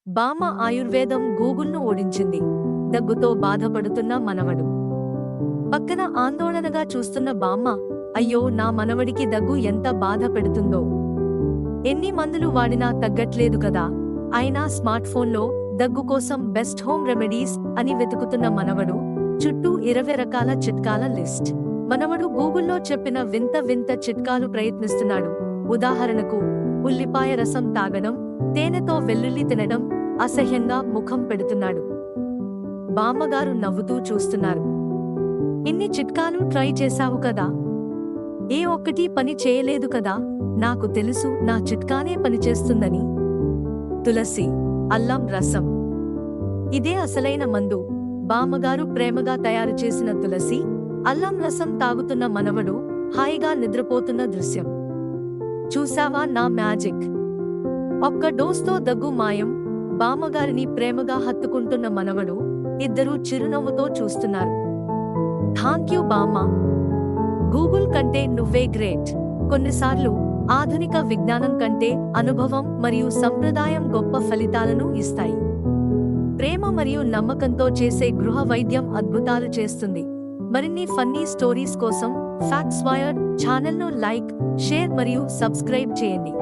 బామ్మ ఆయుర్వేదం గూగుల్ను ఓడించింది. దగ్గుతో బాధపడుతున్న మనవడు. పక్కన ఆందోళనగా చూస్తున్న బామ్మ, అయ్యో నా మనవడికి దగ్గు ఎంత బాధ పెడుతుందో. ఎన్ని మందులు వాడినా తగ్గట్లేదు కదా. అయినా స్మార్ట్ ఫోన్లో దగ్గు కోసం బెస్ట్ హోమ్ రెమెడీస్ అని వెతుకుతున్న మనవడు, చుట్టూ 20 రకాల చిట్కాల లిస్ట్. మనవడు గూగుల్లో చెప్పిన వింత వింత చిట్కాలు ప్రయత్నిస్తున్నాడు. ఉదాహరణకు, ఉల్లిపాయ రసం తాగడం, తేనెతో వెల్లుల్లి తినడం, అసహ్యంగా ముఖం పెడుతున్నాడు. బామ్మగారు నవ్వుతూ చూస్తున్నారు. ఇన్ని చిట్కాలు ట్రై చేశావు కదా, ఏ ఒక్కటి పని చేయలేదు కదా. నాకు తెలుసు నా చిట్కానే పనిచేస్తుందని. తులసి, అల్లం రసం, ఇదే అసలైన మందు. బామ్మగారు ప్రేమగా తయారు చేసిన తులసి, అల్లం రసం తాగుతున్న మనవడు హాయిగా నిద్రపోతున్న దృశ్యం. చూసావా నా మ్యాజిక్? ఒక్క డోస్తో దగ్గు మాయం. బామ్మగారిని ప్రేమగా హత్తుకుంటున్న మనవడు, ఇద్దరూ చిరునవ్వుతో చూస్తున్నారు. థాంక్యూ బామ్మ. గూగుల్ కంటే నువ్వే గ్రేట్. కొన్నిసార్లు ఆధునిక విజ్ఞానం కంటే అనుభవం మరియు సంప్రదాయం గొప్ప ఫలితాలను ఇస్తాయి. ప్రేమ మరియు నమ్మకంతో చేసే గృహ వైద్యం అద్భుతాలు చేస్తుంది. మరిన్ని ఫన్నీ స్టోరీస్ కోసం ఫ్యాక్ట్స్ వైర్డ్ ఛానల్ను లైక్, షేర్ మరియు సబ్స్క్రైబ్ చేయండి.